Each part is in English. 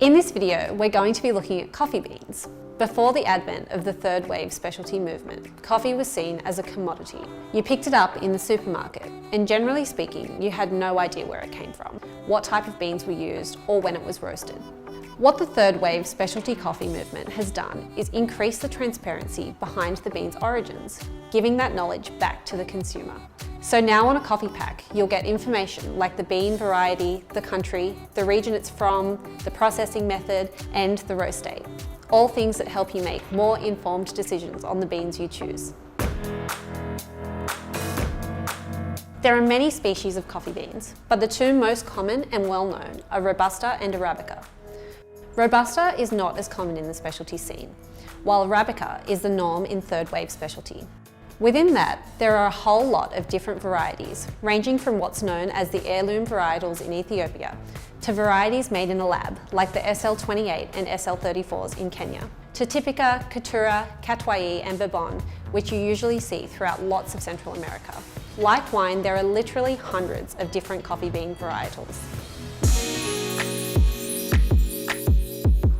In this video, we're going to be looking at coffee beans. Before the advent of the third wave specialty movement, coffee was seen as a commodity. You picked it up in the supermarket, and generally speaking, you had no idea where it came from, what type of beans were used, or when it was roasted. What the third wave specialty coffee movement has done is increase the transparency behind the bean's origins, giving that knowledge back to the consumer. So now on a coffee pack, you'll get information like the bean variety, the country, the region it's from, the processing method, and the roast date. All things that help you make more informed decisions on the beans you choose. There are many species of coffee beans, but the two most common and well-known are Robusta and Arabica. Robusta is not as common in the specialty scene, while Arabica is the norm in third wave specialty. Within that, there are a whole lot of different varieties, ranging from what's known as the heirloom varietals in Ethiopia, to varieties made in a lab, like the SL28 and SL34s in Kenya, to Typica, Caturra, Katwai, and Bourbon, which you usually see throughout lots of Central America. Like wine, there are literally hundreds of different coffee bean varietals.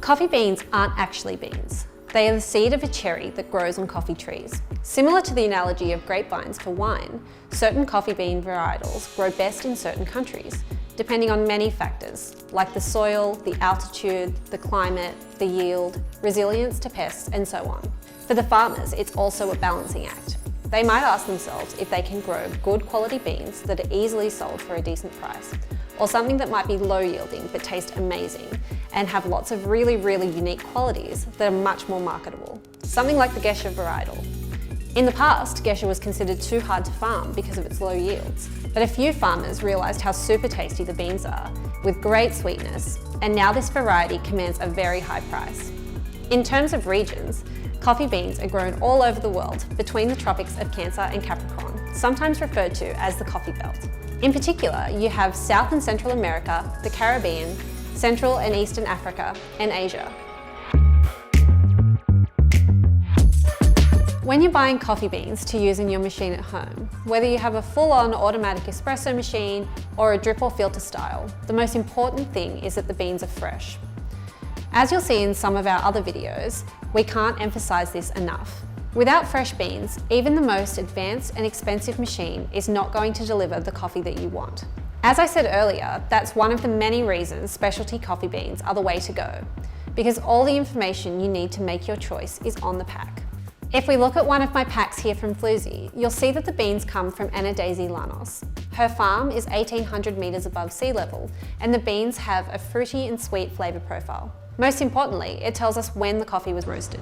Coffee beans aren't actually beans. They are the seed of a cherry that grows on coffee trees. Similar to the analogy of grapevines for wine, certain coffee bean varietals grow best in certain countries, depending on many factors, like the soil, the altitude, the climate, the yield, resilience to pests, and so on. For the farmers, it's also a balancing act. They might ask themselves if they can grow good quality beans that are easily sold for a decent price, or something that might be low yielding but taste amazing and have lots of really unique qualities that are much more marketable. Something like the Gesha varietal. In the past, Gesha was considered too hard to farm because of its low yields, but a few farmers realised how super tasty the beans are, with great sweetness, and now this variety commands a very high price. In terms of regions, coffee beans are grown all over the world between the tropics of Cancer and Capricorn, sometimes referred to as the coffee belt. In particular, you have South and Central America, the Caribbean, Central and Eastern Africa, and Asia. When you're buying coffee beans to use in your machine at home, whether you have a full-on automatic espresso machine or a drip or filter style, the most important thing is that the beans are fresh. As you'll see in some of our other videos, we can't emphasize this enough. Without fresh beans, even the most advanced and expensive machine is not going to deliver the coffee that you want. As I said earlier, that's one of the many reasons specialty coffee beans are the way to go, because all the information you need to make your choice is on the pack. If we look at one of my packs here from Floozy, you'll see that the beans come from Anna Daisy Lanos. Her farm is 1,800 metres above sea level, and the beans have a fruity and sweet flavour profile. Most importantly, it tells us when the coffee was roasted.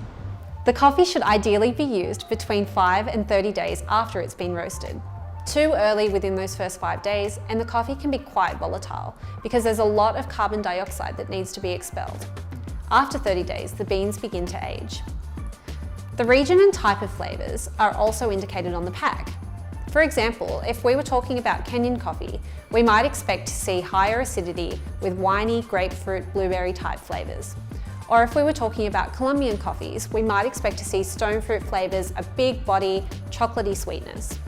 The coffee should ideally be used between 5 and 30 days after it's been roasted. Too early within those first 5 days, and the coffee can be quite volatile because there's a lot of carbon dioxide that needs to be expelled. After 30 days, the beans begin to age. The region and type of flavours are also indicated on the pack. For example, if we were talking about Kenyan coffee, we might expect to see higher acidity with winey, grapefruit, blueberry type flavours. Or if we were talking about Colombian coffees, we might expect to see stone fruit flavours, a big body, chocolatey sweetness.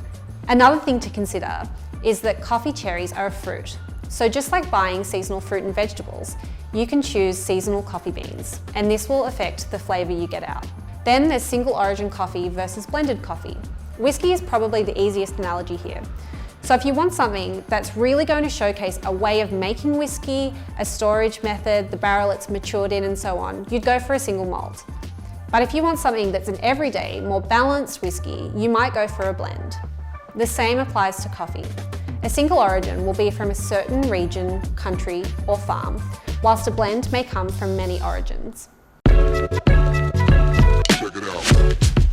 Another thing to consider is that coffee cherries are a fruit. So just like buying seasonal fruit and vegetables, you can choose seasonal coffee beans, and this will affect the flavour you get out. Then there's single origin coffee versus blended coffee. Whiskey is probably the easiest analogy here. So if you want something that's really going to showcase a way of making whiskey, a storage method, the barrel it's matured in, and so on, you'd go for a single malt. But if you want something that's an everyday, more balanced whiskey, you might go for a blend. The same applies to coffee. A single origin will be from a certain region, country, or farm, whilst a blend may come from many origins.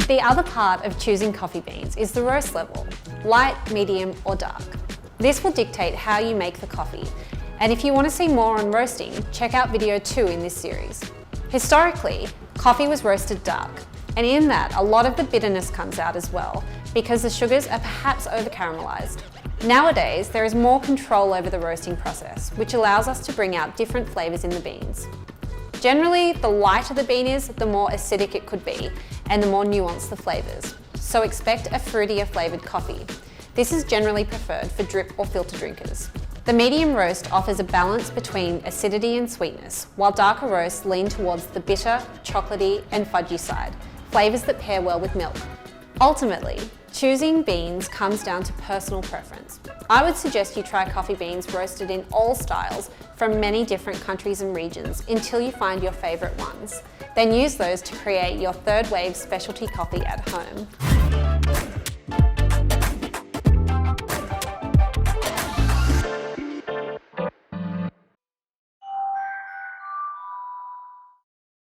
The other part of choosing coffee beans is the roast level, light, medium, or dark. This will dictate how you make the coffee, and if you want to see more on roasting, check out video 2 in this series. Historically, coffee was roasted dark, and in that, a lot of the bitterness comes out as well, because the sugars are perhaps over-caramelized. Nowadays, there is more control over the roasting process, which allows us to bring out different flavors in the beans. Generally, the lighter the bean is, the more acidic it could be, and the more nuanced the flavors. So expect a fruitier flavored coffee. This is generally preferred for drip or filter drinkers. The medium roast offers a balance between acidity and sweetness, while darker roasts lean towards the bitter, chocolatey and fudgy side, flavours that pair well with milk. Ultimately, choosing beans comes down to personal preference. I would suggest you try coffee beans roasted in all styles from many different countries and regions until you find your favourite ones. Then use those to create your third wave specialty coffee at home.